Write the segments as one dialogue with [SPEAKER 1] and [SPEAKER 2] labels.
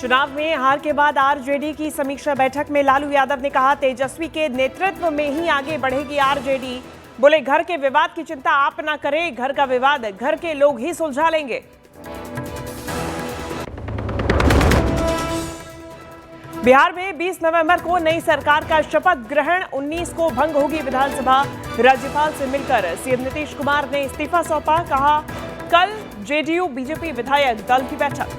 [SPEAKER 1] चुनाव में हार के बाद आरजेडी की समीक्षा बैठक में लालू यादव ने कहा, तेजस्वी के नेतृत्व में ही आगे बढ़ेगी आरजेडी। बोले, घर के विवाद की चिंता आप ना करें, घर का विवाद घर के लोग ही सुलझा लेंगे। बिहार में 20 नवंबर को नई सरकार का शपथ ग्रहण, 19 को भंग होगी विधानसभा। राज्यपाल से मिलकर सीएम नीतीश कुमार ने इस्तीफा सौंपा। कहा, कल जेडीयू बीजेपी विधायक दल की बैठक।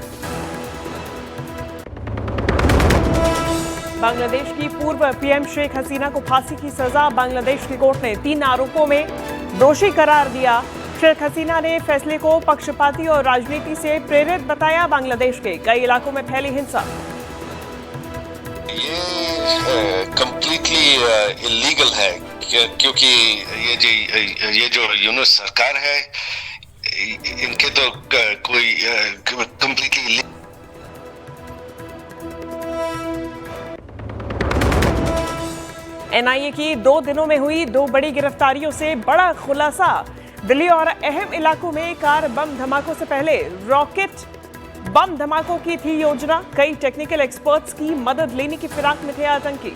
[SPEAKER 1] बांग्लादेश की पूर्व पीएम शेख हसीना को फांसी की सजा, बांग्लादेश की कोर्ट ने 3 आरोपों में दोषी करार दिया। शेख हसीना ने फैसले को पक्षपाती और राजनीति से प्रेरित बताया। बांग्लादेश के कई इलाकों में फैली हिंसा।
[SPEAKER 2] ये कंप्लीटली इलीगल है, क्योंकि ये जो यूनुस सरकार है, इनके तो कोई कंप्लीटली।
[SPEAKER 1] एनआईए की 2 दिनों में हुई 2 बड़ी गिरफ्तारियों से बड़ा खुलासा। दिल्ली और अहम इलाकों में कार बम धमाकों से पहले रॉकेट बम धमाकों की थी योजना। कई टेक्निकल एक्सपर्ट्स की मदद लेने की फिराक में थे आतंकी।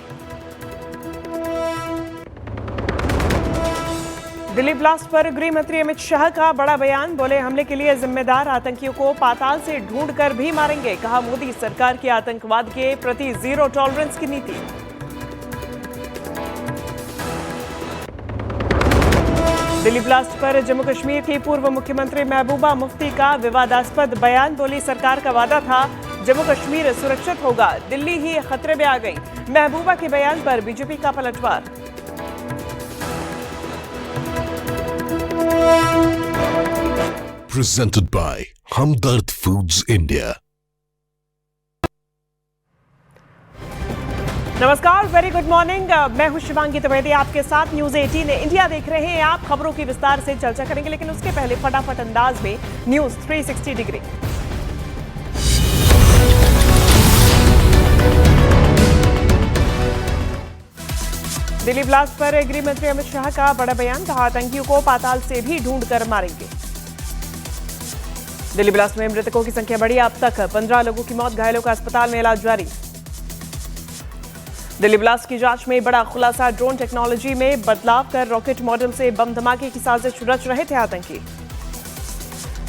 [SPEAKER 1] दिल्ली ब्लास्ट पर गृह मंत्री अमित शाह का बड़ा बयान। बोले, हमले के लिए जिम्मेदार आतंकियों को पाताल से ढूंढकर भी मारेंगे। कहा, मोदी सरकार की आतंकवाद के प्रति जीरो टॉलरेंस की नीति। दिल्ली ब्लास्ट पर जम्मू कश्मीर की पूर्व मुख्यमंत्री महबूबा मुफ्ती का विवादास्पद बयान। बोली, सरकार का वादा था जम्मू कश्मीर सुरक्षित होगा, दिल्ली ही खतरे में आ गई। महबूबा के बयान पर बीजेपी का पलटवार।
[SPEAKER 3] Presented by Hamdard Foods India.
[SPEAKER 1] नमस्कार, वेरी गुड मॉर्निंग। मैं हूं शिवांगी त्रिवेदी, आपके साथ न्यूज 18 इंडिया देख रहे हैं आप। खबरों की विस्तार से चर्चा करेंगे, लेकिन उसके पहले फटाफट अंदाज में न्यूज 360 डिग्री। दिल्ली ब्लास्ट पर गृह मंत्री अमित शाह का बड़ा बयान। कहा, आतंकियों को पाताल से भी ढूंढ कर मारेंगे। दिल्ली ब्लास्ट में मृतकों की संख्या बढ़ी, अब तक 15 लोगों की मौत, घायलों का अस्पताल में इलाज जारी। दिल्ली ब्लास्ट की जांच में बड़ा खुलासा, ड्रोन टेक्नोलॉजी में बदलाव कर रॉकेट मॉडल से बम धमाके की साजिश रच रहे थे आतंकी।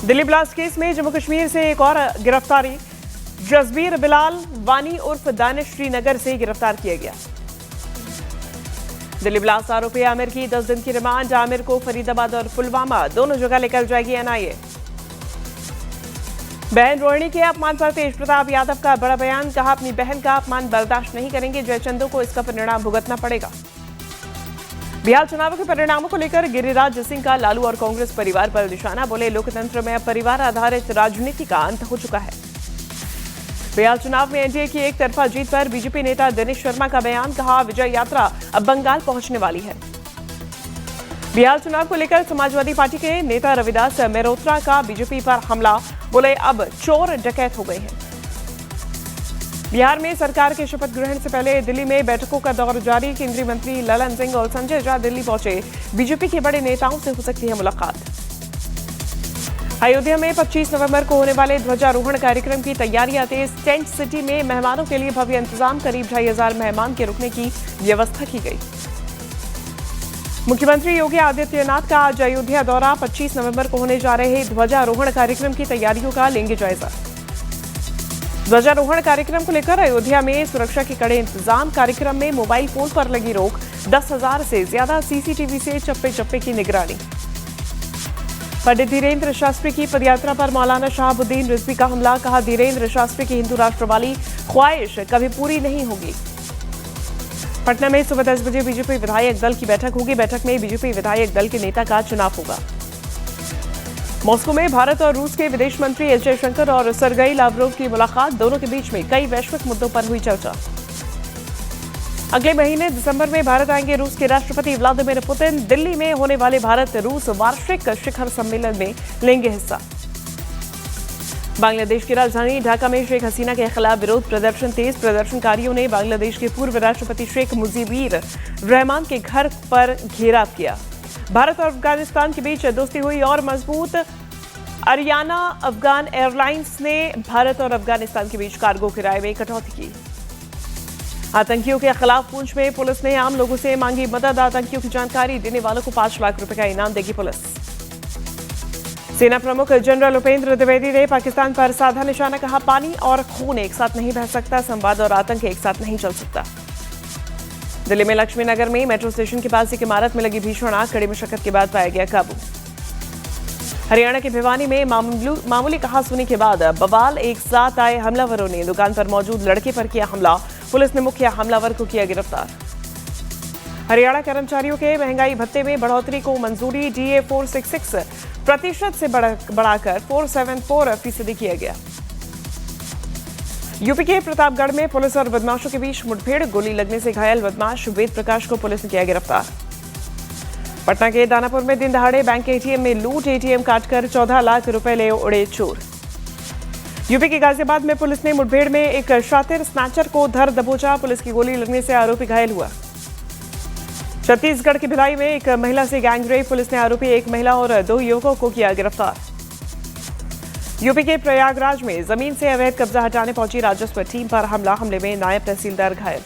[SPEAKER 1] दिल्ली ब्लास्ट केस में जम्मू कश्मीर से एक और गिरफ्तारी, जसबीर बिलाल वानी उर्फ दानिश श्रीनगर से गिरफ्तार किया गया। दिल्ली ब्लास्ट आरोपी आमिर की 10 दिन की रिमांड, आमिर को फरीदाबाद और पुलवामा दोनों जगह लेकर जाएगी एनआईए। बहन रोहिणी के अपमान पर तेज प्रताप यादव का बड़ा बयान। कहा, अपनी बहन का अपमान बर्दाश्त नहीं करेंगे, जयचंदू को इसका परिणाम भुगतना पड़ेगा। बिहार चुनावों के परिणामों को लेकर गिरिराज सिंह का लालू और कांग्रेस परिवार पर निशाना। बोले, लोकतंत्र में अब परिवार आधारित राजनीति का अंत हो चुका है। बिहार चुनाव में एनडीए की एक तरफा जीत पर बीजेपी नेता दिनेश शर्मा का बयान। कहा, विजय यात्रा अब बंगाल पहुंचने वाली है। बिहार चुनाव को लेकर समाजवादी पार्टी के नेता रविदास मेहरोत्रा का बीजेपी पर हमला। बोले, अब चोर डकैत हो गए हैं। बिहार में सरकार के शपथ ग्रहण से पहले दिल्ली में बैठकों का दौर जारी। केंद्रीय मंत्री ललन सिंह और संजय झा दिल्ली पहुंचे, बीजेपी के बड़े नेताओं से हो सकती है मुलाकात। अयोध्या में 25 नवंबर को होने वाले ध्वजारोहण कार्यक्रम की तैयारियां तेज। टेंट सिटी में मेहमानों के लिए भव्य इंतजाम, करीब 2500 मेहमान के रुकने की व्यवस्था की गई। मुख्यमंत्री योगी आदित्यनाथ का आज अयोध्या दौरा, 25 नवंबर को होने जा रहे ध्वजारोहण कार्यक्रम की तैयारियों का लेंगे जायजा। ध्वजारोहण कार्यक्रम को लेकर अयोध्या में सुरक्षा के कड़े इंतजाम, कार्यक्रम में मोबाइल फोन पर लगी रोक, 10,000 से ज्यादा सीसीटीवी से चप्पे चप्पे की निगरानी। पंडित धीरेन्द्र शास्त्री की पदयात्रा पर मौलाना शहाबुद्दीन रिजवी का हमला। कहा, धीरेन्द्र शास्त्री की हिंदू राष्ट्र वाली ख्वाहिश कभी पूरी नहीं होगी। पटना में सुबह 10 बजे बीजेपी विधायक दल की बैठक होगी। बैठक में बीजेपी विधायक दल के नेता का चुनाव होगा। मॉस्को में भारत और रूस के विदेश मंत्री एस जयशंकर और सरगई लावरोव की मुलाकात, दोनों के बीच में कई वैश्विक मुद्दों पर हुई चर्चा। अगले महीने दिसंबर में भारत आएंगे रूस के राष्ट्रपति व्लादिमीर पुतिन। दिल्ली में होने वाले भारत रूस वार्षिक शिखर सम्मेलन में लेंगे हिस्सा। बांग्लादेश की राजधानी ढाका में शेख हसीना के खिलाफ विरोध प्रदर्शन तेज। प्रदर्शनकारियों ने बांग्लादेश के पूर्व राष्ट्रपति शेख मुजीबुर रहमान के घर पर घेराव किया। भारत और अफगानिस्तान के बीच दोस्ती हुई और मजबूत। अरियाना अफगान एयरलाइंस ने भारत और अफगानिस्तान के बीच कार्गो किराए में कटौती की। आतंकियों के खिलाफ पूंछ में पुलिस ने आम लोगों से मांगी मदद। आतंकियों की जानकारी देने वालों को 5 लाख रुपए का इनाम देगी पुलिस। सेना प्रमुख जनरल उपेंद्र द्विवेदी ने पाकिस्तान पर साधा निशाना, कहा पानी और खून एक साथ नहीं बह सकता, संवाद और आतंक एक साथ नहीं चल सकता। दिल्ली में लक्ष्मी नगर में मेट्रो स्टेशन के पास एक इमारत में लगी भीषण आग, कड़ी मशक्कत के बाद पाया गया काबू। हरियाणा के भिवानी में मामूली कहासुनी के बाद बवाल, एक साथ आए हमलावरों ने दुकान पर मौजूद लड़के पर किया हमला। पुलिस ने मुख्य हमलावर को किया गिरफ्तार। हरियाणा कर्मचारियों के महंगाई भत्ते में बढ़ोतरी को मंजूरी, DA 466% से बढ़ाकर 474% किया गया। यूपी के प्रतापगढ़ में पुलिस और बदमाशों के बीच मुठभेड़, गोली लगने से घायल बदमाश वेद प्रकाश को पुलिस ने किया गिरफ्तार। पटना के दानापुर में दिन दहाड़े बैंक ATM में लूट, ATM काटकर 14 लाख रुपए ले उड़े चोर। यूपी के गाजियाबाद में पुलिस ने मुठभेड़ में एक शातिर स्नैचर को धर दबोचा, पुलिस की गोली लगने से आरोपी घायल हुआ। छत्तीसगढ़ की भिलाई में एक महिला से गैंगरेप, पुलिस ने आरोपी एक महिला और 2 युवकों को किया गिरफ्तार। यूपी के प्रयागराज में जमीन से अवैध कब्जा हटाने पहुंची राजस्व टीम पर हमले में नायब तहसीलदार घायल।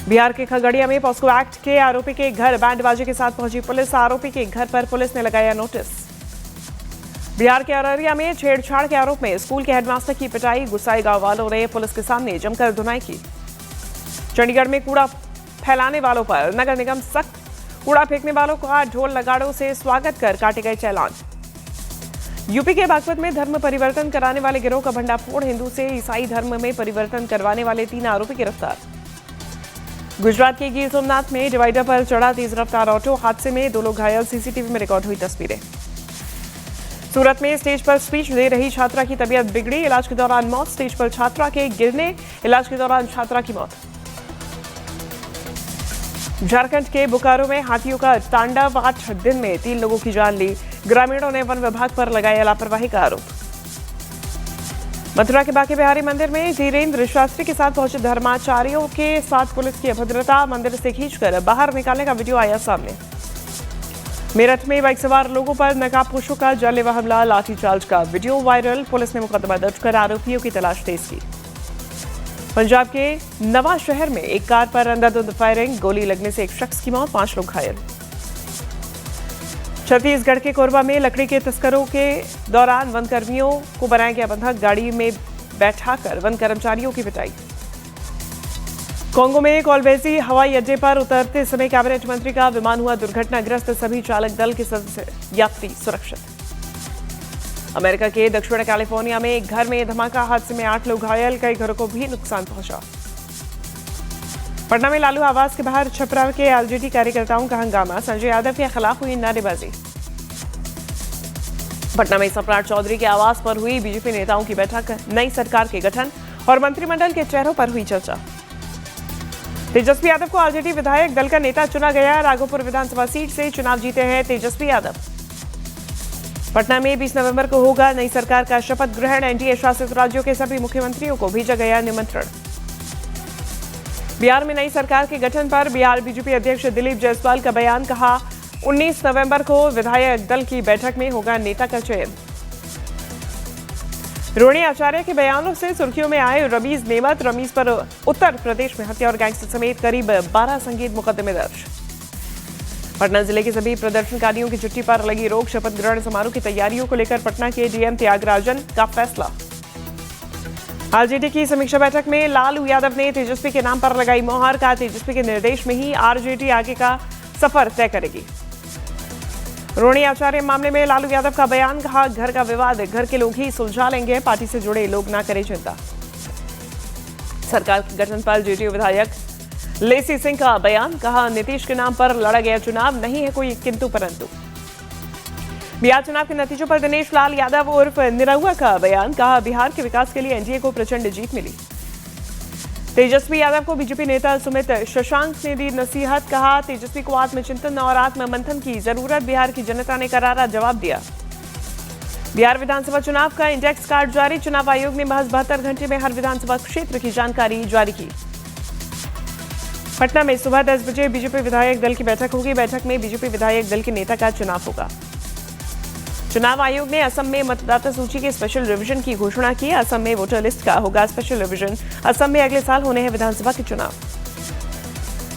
[SPEAKER 1] बिहार के खगड़िया में पॉस्को एक्ट के आरोपी के घर बैंड बाजे के साथ पहुंची पुलिस, आरोपी के घर पर पुलिस ने लगाया नोटिस। बिहार के अररिया में छेड़छाड़ के आरोप में स्कूल के हेडमास्टर की पिटाई, गुस्साए गांव वालों ने पुलिस के सामने जमकर धुनाई की। चंडीगढ़ में कूड़ा फैलाने वालों पर नगर निगम सख्त, कूड़ा फेंकने वालों का ढोल नगाड़ों से स्वागत कर काटे गए चालान। यूपी के बागपत में धर्म परिवर्तन कराने वाले गिरोह का भंडाफोड़, हिंदू से ईसाई धर्म में परिवर्तन करवाने वाले 3 आरोपी गिरफ्तार। गुजरात के गिर सोमनाथ में डिवाइडर पर चढ़ा तेज रफ्तार ऑटो, हादसे में 2 लोग घायल, सीसीटीवी में रिकॉर्ड हुई तस्वीरें। सूरत में स्टेज पर स्पीच दे रही छात्रा की तबीयत बिगड़ी, इलाज के दौरान मौत। स्टेज पर छात्रा के गिरने, इलाज के दौरान छात्रा की मौत। झारखंड के बोकारो में हाथियों का तांडव, 8 दिन में 3 लोगों की जान ली। ग्रामीणों ने वन विभाग पर लगाया लापरवाही का आरोप। मथुरा के बांके बिहारी मंदिर में धीरेन्द्र शास्त्री के साथ पहुंचे धर्माचार्यों के साथ पुलिस की अभद्रता, मंदिर से खींचकर बाहर निकालने का वीडियो आया सामने। मेरठ में बाइक सवार लोगों पर नकाबपोशों का जानलेवा हमला, लाठीचार्ज का वीडियो वायरल, पुलिस ने मुकदमा दर्ज कर आरोपियों की तलाश तेज की। पंजाब के नवा शहर में एक कार पर अंधाधुंध फायरिंग, गोली लगने से एक शख्स की मौत, 5 लोग घायल। छत्तीसगढ़ के कोरबा में लकड़ी के तस्करों के दौरान वन कर्मियों को बनाया गया बंधक, गाड़ी में बैठाकर वन कर्मचारियों की पिटाई। कांगो में कोलबेसी हवाई अड्डे पर उतरते समय कैबिनेट मंत्री का विमान हुआ दुर्घटनाग्रस्त, सभी चालक दल के सदस्य यात्री सुरक्षित। अमेरिका के दक्षिण कैलिफोर्निया में एक घर में धमाका, हादसे में 8 लोग घायल, कई घरों को भी नुकसान पहुंचा। पटना में लालू आवास के बाहर छपरा के LJD कार्यकर्ताओं का हंगामा, संजय यादव के खिलाफ हुई नारेबाजी। पटना में सम्राट चौधरी के आवास पर हुई बीजेपी नेताओं की बैठक, नई सरकार के गठन और मंत्रिमंडल के चेहरों पर हुई चर्चा। तेजस्वी यादव को LJD विधायक दल का नेता चुना गया, राघोपुर विधानसभा सीट से चुनाव जीते हैं तेजस्वी यादव। पटना में 20 नवंबर को होगा नई सरकार का शपथ ग्रहण, NDA शासित राज्यों के सभी मुख्यमंत्रियों को भेजा गया निमंत्रण। बिहार में नई सरकार के गठन पर बिहार बीजेपी अध्यक्ष दिलीप जायसवाल का बयान, कहा 19 नवंबर को विधायक दल की बैठक में होगा नेता का चयन। रोहिणी आचार्य के बयानों से सुर्खियों में आए रमीज नेमत, रमीज पर उत्तर प्रदेश में हत्या और गैंगस्टर समेत करीब 12 संगीन मुकदमे दर्ज। पटना जिले के सभी प्रदर्शनकारियों की छुट्टी पर लगी रोक, शपथ ग्रहण समारोह की तैयारियों को लेकर पटना के DM त्यागराजन का फैसला। RJD की समीक्षा बैठक में लालू यादव ने तेजस्वी के नाम पर लगाई मोहर, कहा तेजस्वी के निर्देश में ही RJD आगे का सफर तय करेगी। रोहिणी आचार्य मामले में लालू यादव का बयान, कहा घर का विवाद घर के लोग ही सुलझा लेंगे, पार्टी से जुड़े लोग ना करें चिंता। सरकार के गठन पर JDU विधायक लेसी सिंह का बयान, कहा नीतीश के नाम पर लड़ा गया चुनाव, नहीं है कोई किंतु परंतु। बिहार चुनाव के नतीजों पर दिनेश लाल यादव उर्फ निरहुआ का बयान, कहा बिहार के विकास के लिए NDA को प्रचंड जीत मिली। तेजस्वी यादव को बीजेपी नेता सुमित शशांक ने दी नसीहत, कहा तेजस्वी को आत्मचिंतन और आत्ममंथन की जरूरत, बिहार की जनता ने करारा जवाब दिया। बिहार विधानसभा चुनाव का इंडेक्स कार्ड जारी, चुनाव आयोग ने महज 72 घंटे में हर विधानसभा क्षेत्र की जानकारी जारी की। पटना में सुबह 10 बजे बीजेपी विधायक दल की बैठक होगी, बैठक में बीजेपी विधायक दल के नेता का चुनाव होगा। चुनाव आयोग ने असम में मतदाता सूची के स्पेशल रिवीजन की घोषणा की। असम में वोटर लिस्ट का होगा स्पेशल रिवीजन। असम में अगले साल होने हैं विधानसभा के चुनाव।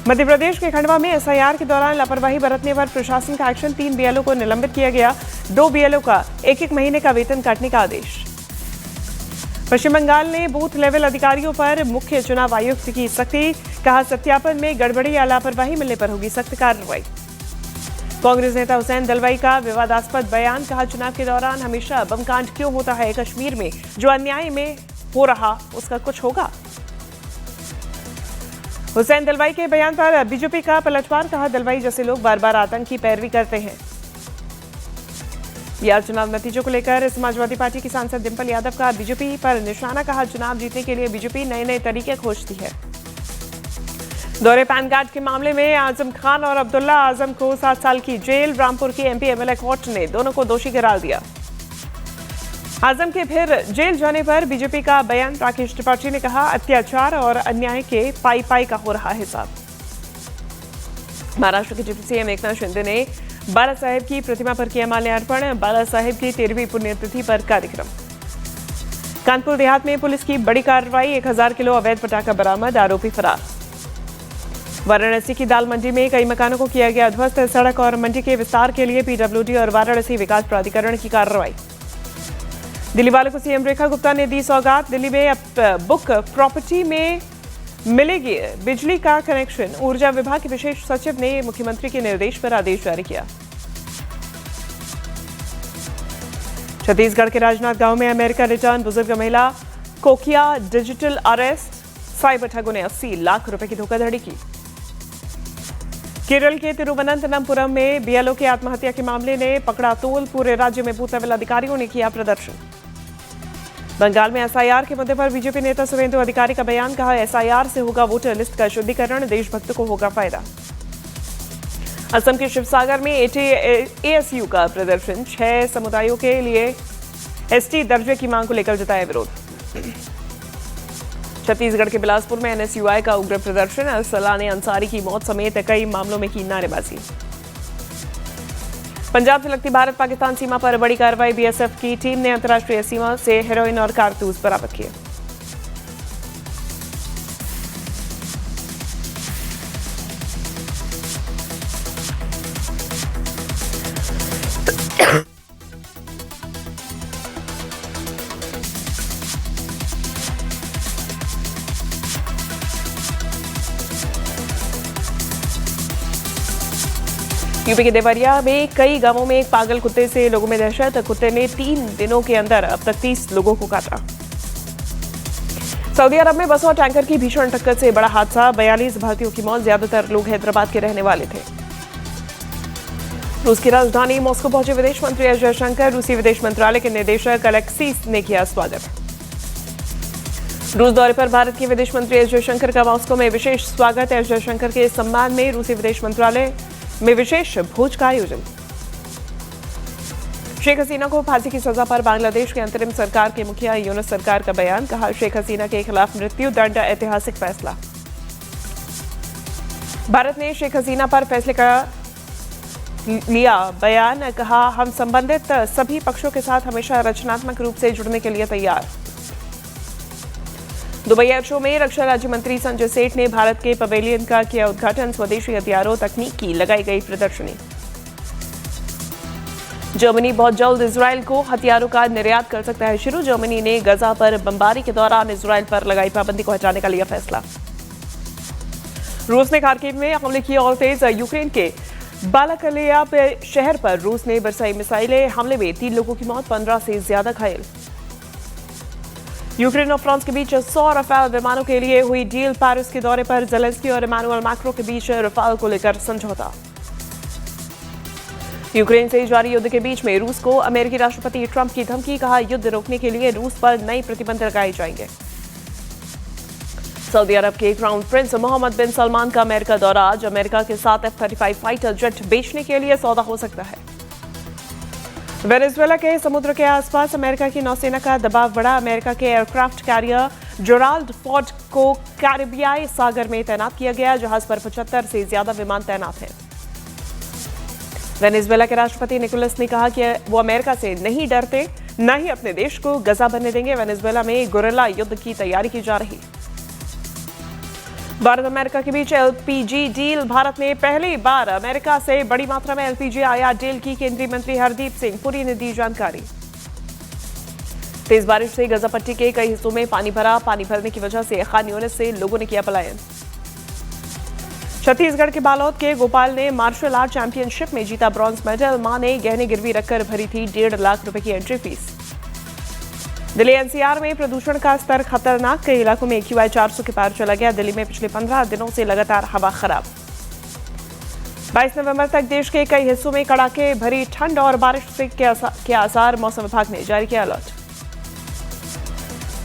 [SPEAKER 1] मध्य प्रदेश के खंडवा में एसआईआर के दौरान लापरवाही बरतने पर प्रशासन का एक्शन। 3 बीएलओ को निलंबित किया गया। 2 बीएलओ का 1-1 महीने का वेतन काटने का आदेश। पश्चिम बंगाल ने बूथ लेवल अधिकारियों पर मुख्य चुनाव आयुक्त की सख्ती। कहा, सत्यापन में गड़बड़ी या लापरवाही मिलने पर होगी सख्त कार्रवाई। कांग्रेस नेता हुसैन दलवाई का विवादास्पद बयान। कहा, चुनाव के दौरान हमेशा बमकांड क्यों होता है? कश्मीर में जो अन्याय में हो रहा उसका कुछ होगा? हुसैन दलवाई के बयान पर बीजेपी का पलटवार। कहा, दलवाई जैसे लोग बार बार आतंक की पैरवी करते हैं। बिहार चुनाव नतीजों को लेकर समाजवादी पार्टी की सांसद डिंपल यादव का बीजेपी पर निशाना। कहा, चुनाव जीतने के लिए बीजेपी नए नए तरीके खोजती है। दौरे पैन कार्ड के मामले में आजम खान और अब्दुल्ला आजम को 7 साल की जेल। रामपुर की एमपी एमएलए कोर्ट ने दोनों को दोषी करार दिया। आजम के फिर जेल जाने पर बीजेपी का बयान। राकेश त्रिपाठी ने कहा, अत्याचार और अन्याय के पाई पाई का हो रहा हिसाब। महाराष्ट्र के डिप्टी सीएम एकनाथ शिंदे ने बाला साहेब की प्रतिमा पर किया माल्यार्पण। बाला साहेब की 13वीं पुण्यतिथि पर कार्यक्रम। कानपुर देहात में पुलिस की बड़ी कार्रवाई। 1000 किलो अवैध पटाखा बरामद। आरोपी फरार। वाराणसी की दाल मंडी में कई मकानों को किया गया ध्वस्त। सड़क और मंडी के विस्तार के लिए पीडब्ल्यूडी और वाराणसी विकास प्राधिकरण की कार्रवाई। दिल्ली वालों को सीएम रेखा गुप्ता ने दी सौगात। दिल्ली में अब बुक प्रॉपर्टी में मिलेगी बिजली का कनेक्शन। ऊर्जा विभाग के विशेष सचिव ने मुख्यमंत्री के निर्देश पर आदेश जारी किया। छत्तीसगढ़ के राजनांद गांव में अमेरिका रिटर्न बुजुर्ग महिला को किया डिजिटल अरेस्ट। साइबर ठगों ने 80 लाख रुपए की धोखाधड़ी की। केरल के तिरुवनंतपुरम में बीएलओ की आत्महत्या के मामले ने पकड़ा तूल। पूरे राज्य में बूथ लेवल अधिकारियों ने किया प्रदर्शन। बंगाल में एसआईआर के मुद्दे पर बीजेपी नेता सुवेंदु अधिकारी का बयान। कहा, एसआईआर से होगा वोटर लिस्ट का शुद्धिकरण। देशभक्त को होगा फायदा। असम के शिवसागर में एएसयू का प्रदर्शन। 6 समुदायों के लिए एसटी दर्जे की मांग को लेकर जताया विरोध। छत्तीसगढ़ के बिलासपुर में एनएसयूआई का उग्र प्रदर्शन। अरसलान अंसारी की मौत समेत कई मामलों में की नारेबाजी। पंजाब से लगती भारत पाकिस्तान सीमा पर बड़ी कार्रवाई। बीएसएफ की टीम ने अंतर्राष्ट्रीय सीमा से हेरोइन और कारतूस बरामद किए। यूपी के देवरिया में कई गांवों में एक पागल कुत्ते से लोगों में दहशत। कुत्ते ने 3 दिनों के अंदर अब तक 30 लोगों को काटा। सऊदी अरब में बस और टैंकर की भीषण टक्कर से बड़ा हादसा। 42 भारतीयों की मौत। ज्यादातर लोग हैदराबाद के रहने वाले थे। रूस की राजधानी मॉस्को पहुंचे विदेश मंत्री एस जयशंकर। रूसी विदेश मंत्रालय के निदेशक अलेक्सीस ने किया स्वागत। रूस दौरे पर भारत के विदेश मंत्री एस जयशंकर का मॉस्को में विशेष स्वागत। एस जयशंकर के सम्मान में रूसी विदेश मंत्रालय में विशेष भोज का आयोजन। शेख हसीना को फांसी की सजा पर बांग्लादेश की अंतरिम सरकार के मुखिया यूनुस सरकार का बयान। कहा, शेख हसीना के खिलाफ मृत्यु दंड ऐतिहासिक फैसला। भारत ने शेख हसीना पर फैसले का लिया बयान। कहा, हम संबंधित सभी पक्षों के साथ हमेशा रचनात्मक रूप से जुड़ने के लिए तैयार। दुबई एयर शो में रक्षा राज्य मंत्री संजय सेठ ने भारत के पवेलियन का किया उद्घाटन। स्वदेशी हथियारों तकनीक की लगाई गई प्रदर्शनी। जर्मनी बहुत जल्द इजरायल को हथियारों का निर्यात कर सकता है शुरू। जर्मनी ने गजा पर बमबारी के दौरान इजरायल पर लगाई पाबंदी को हटाने का लिया फैसला। रूस ने खार्किव में हमले किए और तेज। यूक्रेन के बालाकलिया शहर पर रूस ने बरसाई मिसाइलें। हमले में 3 लोगों की मौत, 15 से ज्यादा घायल। यूक्रेन और फ्रांस के बीच 100 रफाल विमानों के लिए हुई डील। पेरिस के दौरे पर ज़ेलेंस्की और इमैनुअल मैक्रों के बीच रफाल को लेकर समझौता। यूक्रेन से जारी युद्ध के बीच में रूस को अमेरिकी राष्ट्रपति ट्रंप की धमकी। कहा, युद्ध रोकने के लिए रूस पर नए प्रतिबंध लगाए जाएंगे। सऊदी अरब के क्राउन प्रिंस मोहम्मद बिन सलमान का अमेरिका दौरा। आज अमेरिका के साथ F-35 फाइटर जेट बेचने के लिए सौदा हो सकता है। वेनेजुएला के समुद्र के आसपास अमेरिका की नौसेना का दबाव बढ़ा। अमेरिका के एयरक्राफ्ट कैरियर जेराल्ड फोर्ड को कैरिबियाई सागर में तैनात किया गया। जहाज पर 75 से ज्यादा विमान तैनात हैं। वेनेजुएला के राष्ट्रपति निकोलस ने कहा कि वो अमेरिका से नहीं डरते, न ही अपने देश को गजा बनने देंगे। वेनेजुएला में गोरिल्ला युद्ध की तैयारी की जा रही। भारत अमेरिका के बीच एलपीजी डील। भारत ने पहली बार अमेरिका से बड़ी मात्रा में एलपीजी आयात डील की। केंद्रीय मंत्री हरदीप सिंह पुरी ने दी जानकारी। तेज बारिश से गजा पट्टी के कई हिस्सों में पानी भरा। पानी भरने की वजह से खान यूनिस से लोगों ने किया पलायन। छत्तीसगढ़ के बालोद के गोपाल ने मार्शल आर्ट चैंपियनशिप में जीता ब्रॉन्ज मेडल। मां ने गहने गिरवी रखकर भरी थी 1.5 लाख रुपए की एंट्री फीस। दिल्ली एनसीआर में प्रदूषण का स्तर खतरनाक। कई इलाकों में AQI 400 के पार चला गया। दिल्ली में पिछले 15 दिनों से लगातार हवा खराब। 22 नवंबर तक देश के कई हिस्सों में कड़ाके भरी ठंड और बारिश से के आसार। मौसम विभाग ने जारी किया अलर्ट।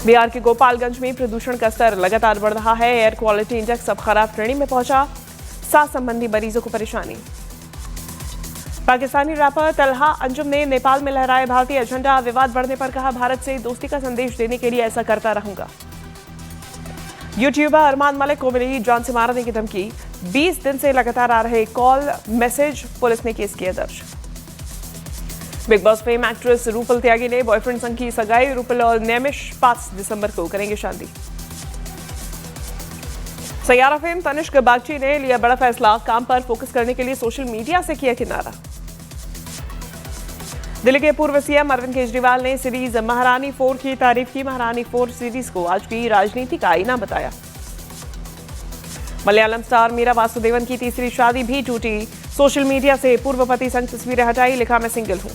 [SPEAKER 1] बिहार के गोपालगंज में प्रदूषण का स्तर लगातार बढ़ रहा है। एयर क्वालिटी इंडेक्स अब खराब श्रेणी में पहुंचा। सांस संबंधी मरीजों को परेशानी। पाकिस्तानी रैपर तलहा अंजुम ने नेपाल में लहराए भारतीय झंडा। विवाद बढ़ने पर कहा, भारत से दोस्ती का संदेश देने के लिए ऐसा करता रहूंगा। यूट्यूबर अरमान मलिक को मिली जान से मारने की धमकी। 20 दिन से लगातार आ रहे कॉल मैसेज। पुलिस ने केस किया दर्ज। Bigg Boss fame actress Rupal Tyagi ने बॉयफ्रेंड संग की सगाई। रूपल और नैमिष 5 दिसंबर को करेंगे शादी। सैयारा फेम तनिष्क बागची ने लिया बड़ा फैसला। काम पर फोकस करने के लिए सोशल मीडिया से किया किनारा। दिल्ली के पूर्व सीएम अरविंद केजरीवाल ने सीरीज महारानी 4 की तारीफ की। महारानी 4 सीरीज को आज भी राजनीति का आईना बताया। मलयालम स्टार मीरा वासुदेवन की तीसरी शादी भी टूटी। सोशल मीडिया से पूर्व पति संग तस्वीरें हटाई। लिखा, मैं सिंगल हूं।